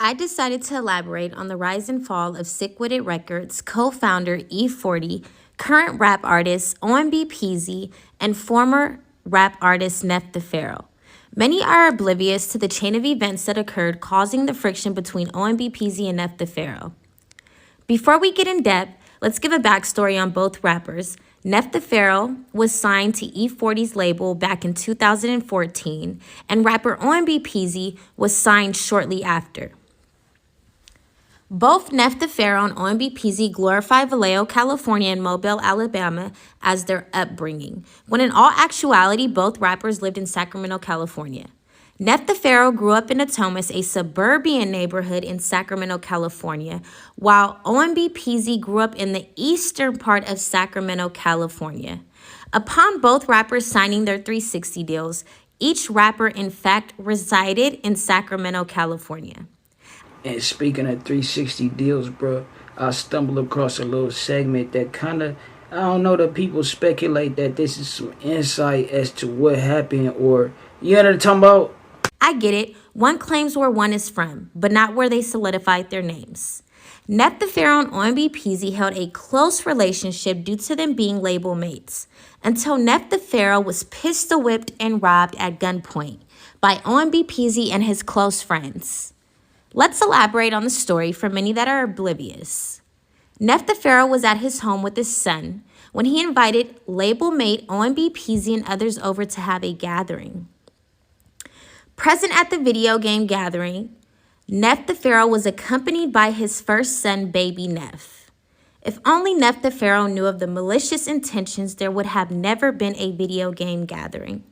I decided to elaborate on the rise and fall of Sick-Witted Records co-founder E40, current rap artist OMB Peezy, and former rap artist Neff the Pharaoh. Many are oblivious to the chain of events that occurred causing the friction between OMB Peezy and Neff the Pharaoh. Before we get in depth, let's give a backstory on both rappers. Neff the Pharaoh was signed to E40's label back in 2014, and rapper OMB Peezy was signed shortly after. Both Neff the Pharaoh and OMB Peezy glorify Vallejo, California and Mobile, Alabama as their upbringing, when in all actuality, both rappers lived in Sacramento, California. Neff the Pharaoh grew up in Atomas, a suburban neighborhood in Sacramento, California, while OMB Peezy grew up in the eastern part of Sacramento, California. Upon both rappers signing their 360 deals, each rapper in fact resided in Sacramento, California. And speaking of 360 deals, bro, I stumbled across a little segment that kind of, I don't know, the people speculate that this is some insight as to what happened, or, you know what I'm talking about? I get it. One claims where one is from, but not where they solidified their names. Neff the Pharaoh and OMB Peezy held a close relationship due to them being label mates, until Neff the Pharaoh was pistol whipped and robbed at gunpoint by OMB Peezy and his close friends. Let's elaborate on the story for many that are oblivious. Neff the Pharaoh was at his home with his son when he invited label mate OMB Peezy and others over to have a gathering. Present at the video game gathering, Neff the Pharaoh was accompanied by his first son, baby Neff. If only Neff the Pharaoh knew of the malicious intentions, there would have never been a video game gathering.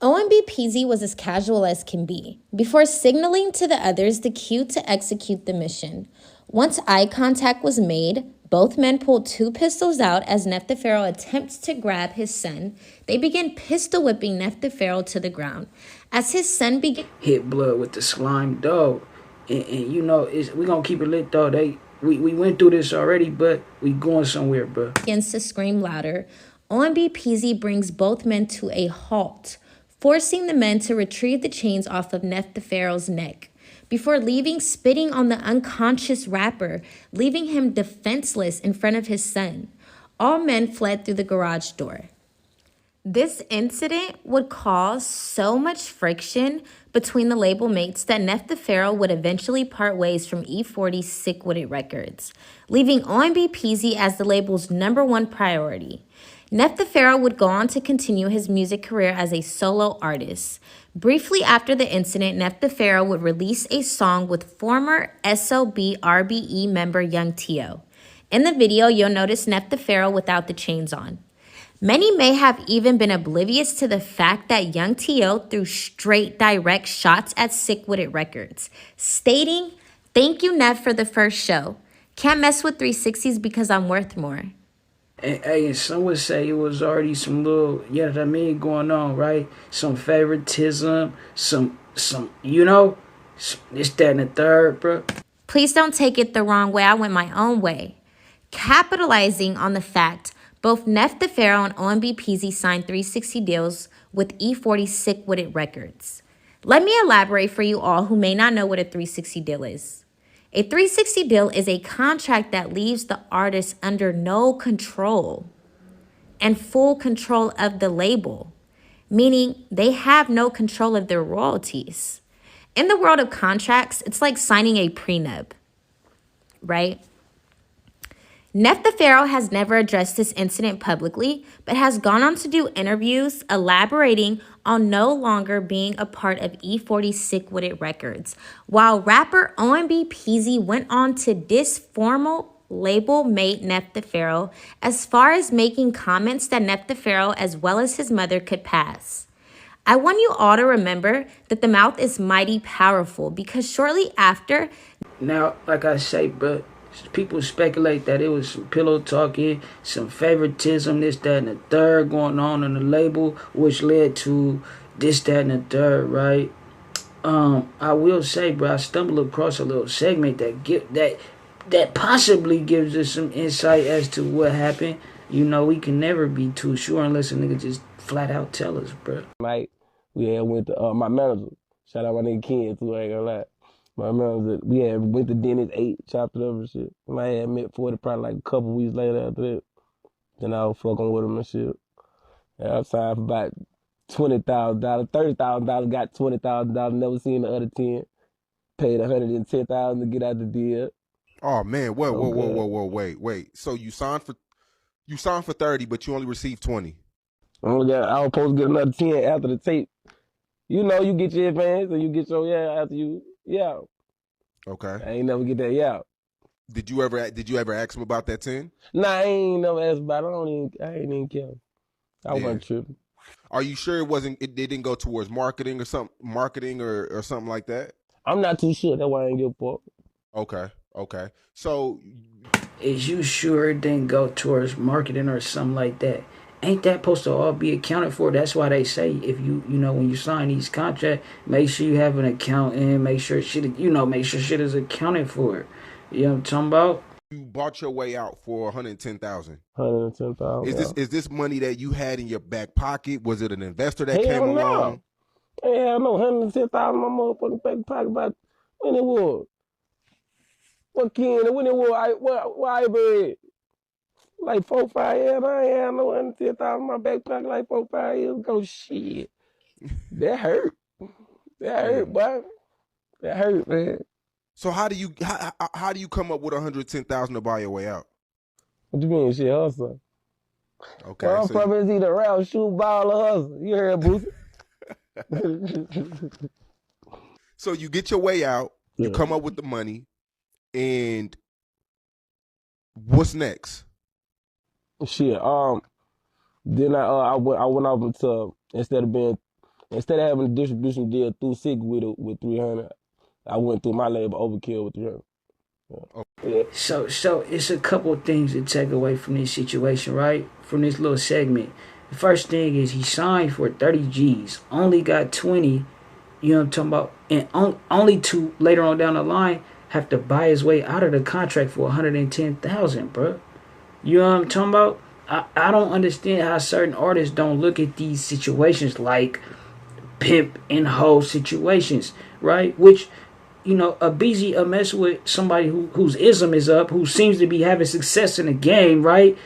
OMB Peezy was as casual as can be, before signaling to the others the cue to execute the mission. Once eye contact was made, both men pulled two pistols out as Neff the Pharaoh attempts to grab his son. They begin pistol whipping Neff the Pharaoh to the ground. As his son hit blood with the slime dog. And you know, we gonna keep it lit though. We went through this already, but we going somewhere, bro. Begins to scream louder, OMB Peezy brings both men to a halt, forcing the men to retrieve the chains off of Neff the Pharaoh's neck, before leaving spitting on the unconscious rapper, leaving him defenseless in front of his son. All men fled through the garage door. This incident would cause so much friction between the label mates that Neff the Pharaoh would eventually part ways from E40's Sick-Witted Records, leaving OMB Peezy as the label's #1 priority. Neff the Pharaoh would go on to continue his music career as a solo artist. Briefly after the incident, Neff the Pharaoh would release a song with former SOB RBE member Young T.O. In the video, you'll notice Neff the Pharaoh without the chains on. Many may have even been oblivious to the fact that Young T.O. threw straight direct shots at Sick-Witted Records, stating, "Thank you, Neff, for the first show. Can't mess with 360s because I'm worth more." And some would say it was already some little, you know what I mean, going on, right? Some favoritism, some, you know, this, that, and the third, bro. Please don't take it the wrong way. I went my own way. Capitalizing on the fact both Neff the Pharaoh and OMB Peezy signed 360 deals with E40 Sick-Witted Records. Let me elaborate for you all who may not know what a 360 deal is. A 360 deal is a contract that leaves the artist under no control and full control of the label, meaning they have no control of their royalties. In the world of contracts, it's like signing a prenup, right? Neff the Pharaoh has never addressed this incident publicly, but has gone on to do interviews elaborating on no longer being a part of E40's Sick-Witted Records, while rapper OMB Peezy went on to diss former label mate Neff the Pharaoh as far as making comments that Neff the Pharaoh as well as his mother could pass. I want you all to remember that the mouth is mighty powerful, because shortly after... Now, like I say, but people speculate that it was some pillow talking, some favoritism, this, that, and the third going on in the label, which led to this, that, and the third, right? I will say, bro, I stumbled across a little segment that possibly gives us some insight as to what happened. You know, we can never be too sure unless a nigga just flat out tell us, bro. Night, we had went to my manager. Shout out my nigga Ken too, I ain't gonna lie. My mom was we had went to Dennis, ate, chopped it up and shit. I had met 40 probably like a couple weeks later after that. Then I was fucking with him and shit. And I signed for about $20,000, $30,000, got $20,000, never seen the other 10. Paid $110,000 to get out the deal. Oh man, whoa, Oh whoa, whoa, god. whoa, whoa, wait. So you signed for 30, but you only received 20. I was supposed to get another 10 after the tape. You know, you get your advance and you get your after you Okay. I ain't never get that Did you ever ask him about that 10? Nah, I ain't never asked about it. I ain't even care. I Yeah. wasn't tripping. Are you sure it didn't go towards marketing or something like that? I'm not too sure. That's why I ain't give a fuck. Okay. Okay. So Is you sure it didn't go towards marketing or something like that? Ain't that supposed to all be accounted for? That's why they say if you know when you sign these contracts, make sure you have an accountant, make sure shit is accounted for. You know what I'm talking about? you bought your way out for 110,000. Is this $110,000. is this money that you had in your back pocket? Was it an investor that came Hell no. along? Hell no. $110,000 my motherfucking back pocket about when it was. What kid? When it was? What I buried? Like 4, 5 years. I ain't had no $110,000 in my back pocket like 4, 5 years ago. Shit. That hurt. That hurt, Mm. boy. That hurt, man. So how do you come up with 110,000 to buy your way out? What you mean, shit, hustle? Where Okay, I'm so you from is either rap, shoot, ball, or hustle. You heard, Boosie? so you get your way out, you Yeah. come up with the money, and what's next? Shit. Then I went off into instead of having a distribution deal through Sig with 300, I went through my label Overkill with 300. Oh, Yeah. So it's a couple of things to take away from this situation, right? From this little segment. The first thing is he signed for 30 G's, only got 20. You know what I'm talking about? And only to later on down the line have to buy his way out of the contract for 110,000, bro. You know what I'm talking about? I don't understand how certain artists don't look at these situations like pimp and hoe situations, right? Which, a Beezy a mess with somebody whose ism is up, who seems to be having success in the game, right?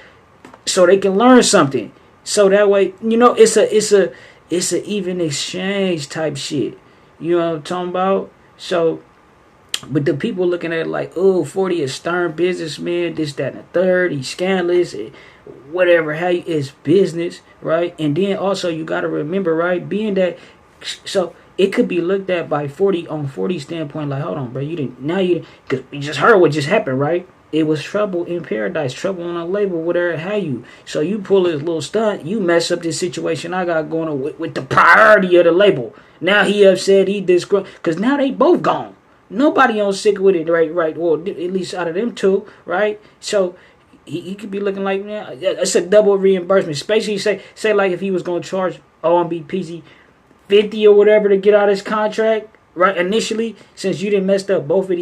So they can learn something. So that way, it's a even exchange type shit. You know what I'm talking about? So, but the people looking at it like, oh, 40 is stern businessman, this, that, and the third, he's scandalous, whatever, how it's business, right? And then also you got to remember, right, being that, so it could be looked at by 40 on 40 standpoint, like, hold on, bro, because you just heard what just happened, right? It was trouble in paradise, trouble on a label, whatever have you. So you pull this little stunt, you mess up this situation I got going on with the priority of the label. Now he upset, he disgruntled, because now they both gone. Nobody on sick with it, right? Well, at least out of them two, right? So he could be looking like, man, it's a double reimbursement. Especially say like if he was going to charge OMB Peezy 50 or whatever to get out of his contract, right? Initially, since you didn't messed up both of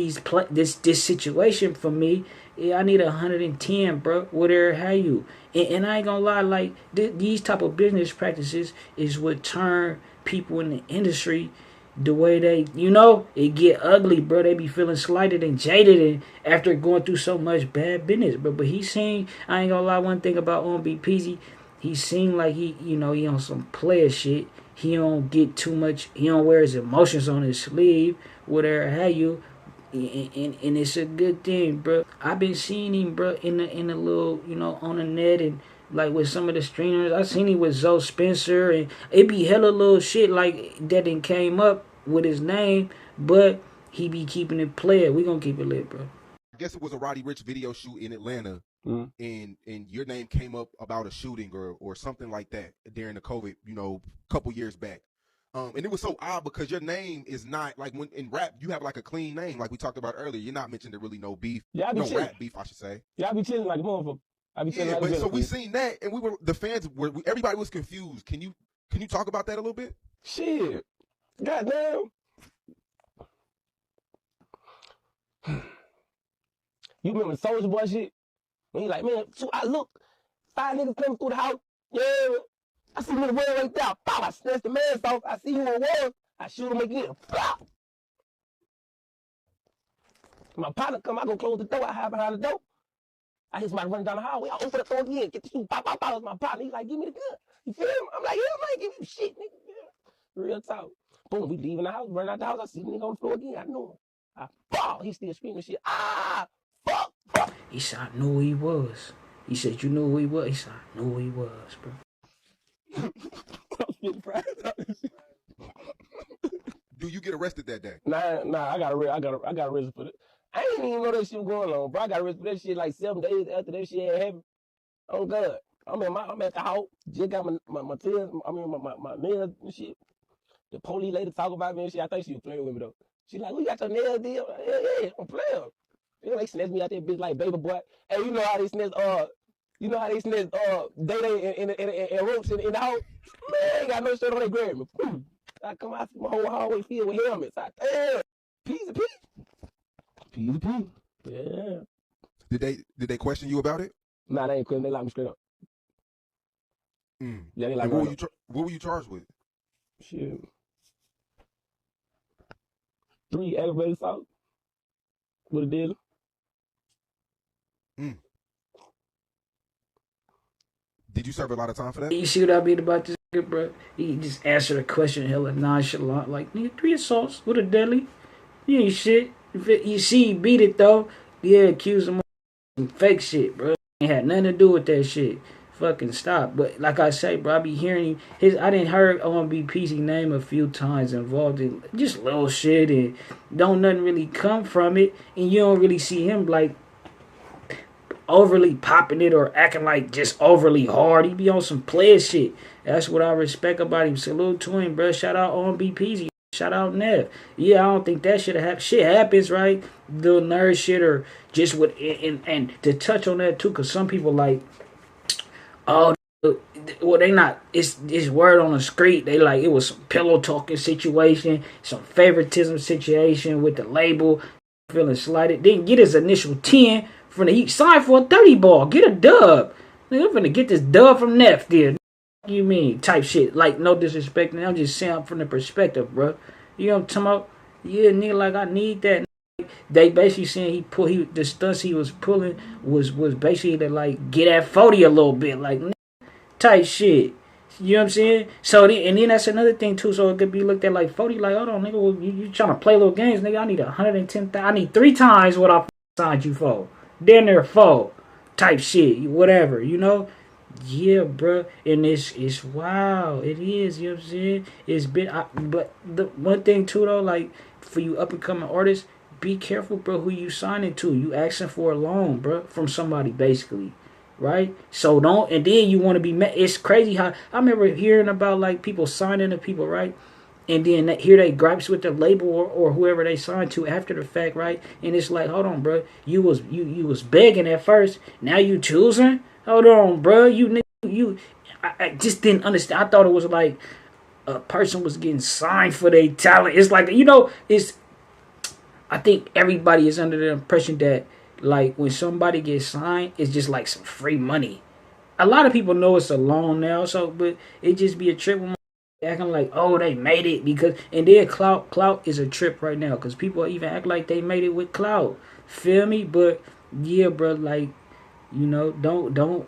this situation for me, yeah, I need 110, bro. Whatever have you. And I ain't gonna lie, like these type of business practices is what turn people in the industry the way it get ugly, bro. They be feeling slighted and jaded and after going through so much bad business, bro. But he seen, I ain't gonna lie, one thing about OMB Peezy, he seemed like he on some player shit. He don't get too much, he don't wear his emotions on his sleeve, whatever have you. And it's a good thing, bro. I've been seeing him, bro, in the little, on the net and like with some of the streamers. I seen him with Zoe Spencer, and it be hella little shit like that didn't came up with his name, but he be keeping it player. We gonna keep it lit, bro. I guess it was a Roddy Rich video shoot in Atlanta, Mm. and your name came up about a shooting or something like that during the COVID, couple years back. And it was so odd because your name is not like when in rap you have like a clean name, like we talked about earlier. You're not mentioned really no beef, Yeah, I be no chilling. rap beef, I should say. Yeah, I be chilling like a motherfucker. I be chilling Yeah, like a but so villain, we fool. seen that, and the fans everybody was confused. Can you talk about that a little bit? Shit. Goddamn. You remember Soulja Boy shit? When he like, man, so I look, 5 niggas coming through the house. Yeah. I see him in the world right there. Pow, I snatch the mask off. I see who it was. I shoot him again. Pow. My partner come, I go close the door, I hide behind the door. I hear somebody running down the hallway, I open the door again, get the shoe, pop, pop, pop, it's my partner. He's like, give me the gun. You feel me? I'm like, yeah, man, give me the shit, nigga. Yeah. Real talk. Boom, we leaving the house, running out the house, I see the nigga on the floor again, I know him. I fall, he's still screaming shit, fuck. He said, I knew who he was. He said, you knew who he was? He said, I knew who he was, bro. I'm getting proud of this shit. Do you get arrested that day? Nah, I got arrested for it. I didn't even know that shit was going on, bro. I got arrested for that shit like 7 days after that shit had happened. Oh God, I'm at the house. Just got my tails, my nails and shit. The police lady talk about me and shit. I think she was playing with me though. She like, we got your nails, deal. Yeah, I'm playing. You know, they snatch me out that bitch like baby boy. Hey, you know how they snatch Day and ropes in the house? Man, ain't got no shirt on, they grab me. I come out, my whole hallway filled with helmets. I damn, Peezy. Yeah. Did they question you about it? Nah, they ain't quitting. They locked me straight up. Yeah, they locked me up. What were you charged with? Shit. 3 aggravated assault with a dealer. Did you serve a lot of time for that? You see what I mean about this nigga, bro? He just answered a question hella nonchalant, like, nigga, 3 assaults with a deadly. You ain't shit. You see, he beat it though. Yeah, accuse him of some fake shit, bro. Ain't had nothing to do with that shit. Fucking stop. But like I say, bro, I be hearing I didn't heard OMB Peezy name a few times involved in just little shit, and don't nothing really come from it, and you don't really see him like overly popping it or acting like just overly hard. He be on some player shit. That's what I respect about him. Salute to him, bro. Shout out OMB Peezy. Shout out Nev. Yeah, I don't think that should have happened. Shit happens, right? Little nerd shit or just with and to touch on that too, because some people like, oh, well, they not. It's word on the street. They like it was some pillow talking situation, some favoritism situation with the label, feeling slighted. Didn't get his initial 10 from the signed for a 30 ball. Get a dub. I'm finna get this dub from Neff, there. You mean type shit? Like no disrespect. I'm just saying from the perspective, bro. You know what I'm talking about? Yeah, nigga, like I need that. They basically saying the stunts he was pulling was basically to like get at 40 a little bit, like type shit. You know what I'm saying? So and then that's another thing too. So it could be looked at like 40, like hold on, nigga, well, you trying to play little games, nigga? I need 110,000. I need 3 times what I signed you for. Then they're 4 type shit, whatever, you know. Yeah, bro, and it's wow, it is. You know what I'm saying? It's been, but the one thing too though, like for you up and coming artists, be careful, bro, who you signing to. You asking for a loan, bro, from somebody basically, right? So don't, and then you want to be met. It's crazy how I remember hearing about like people signing to people, right? And then here they gripes with the label or whoever they signed to after the fact, right? And it's like, hold on, bro, you was begging at first, now you choosing. Hold on, bro. I just didn't understand. I thought it was like a person was getting signed for their talent. It's like, you know, I think everybody is under the impression that like when somebody gets signed, it's just like some free money. A lot of people know it's a loan now, but it just be a trip when acting like, oh, they made it because, and then clout is a trip right now because people even act like they made it with clout. Feel me? But yeah, bro, like, you know, don't.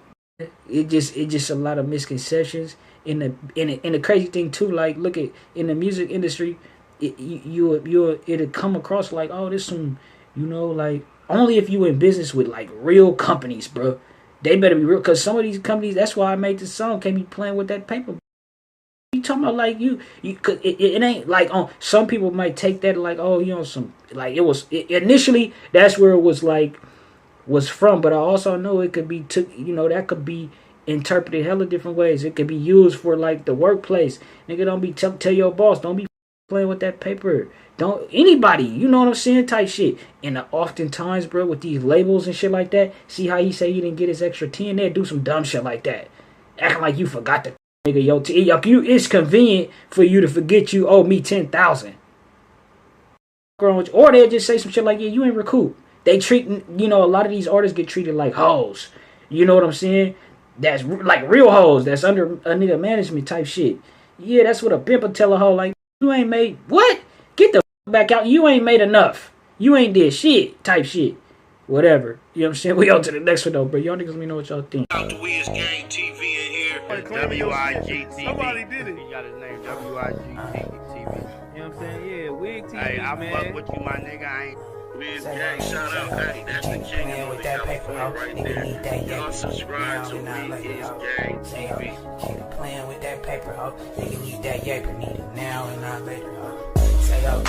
It just a lot of misconceptions. In the crazy thing too, like look at in the music industry, it'll come across like, oh, this some, you know, like only if you in business with like real companies, bro. They better be real, cause some of these companies. That's why I made this song. Can't be playing with that paper. You talking about like you cause it ain't like on some people might take that like, oh, you know, some like initially that's where it was like. Was from, but I also know it could be that could be interpreted hella different ways. It could be used for like the workplace. Nigga, don't be tell your boss, don't be playing with that paper. Don't anybody, you know what I'm saying, type shit. And oftentimes, bro, with these labels and shit like that, see how he say he didn't get his extra 10 there, do some dumb shit like that, acting like you forgot the nigga it's convenient for you to forget you owe me 10,000. Or they'll just say some shit like, yeah, you ain't recoup. They treat, you know, a lot of these artists get treated like hoes. You know what I'm saying? That's like real hoes. That's under a nigga management type shit. Yeah, that's what a pimp will tell a hoe. Like, you ain't made, what? Get the back out. You ain't made enough. You ain't did shit type shit. Whatever. You know what I'm saying? We on to the next one though, bro. Y'all niggas let me know what y'all think. Out the W.I.G TV in here. W.I.G TV. Somebody did it. He got his name. W.I.G TV. You know what I'm saying? Yeah, WIG TV. Hey, I fuck with you, my nigga. I ain't. WIG gang, shout out. Hey, that's the king of the California right there. Y'all subscribe to WIG gang TV. Keep playing with that paper, ho. Nigga need that yaper, need it now and not later, ho. Say, ho,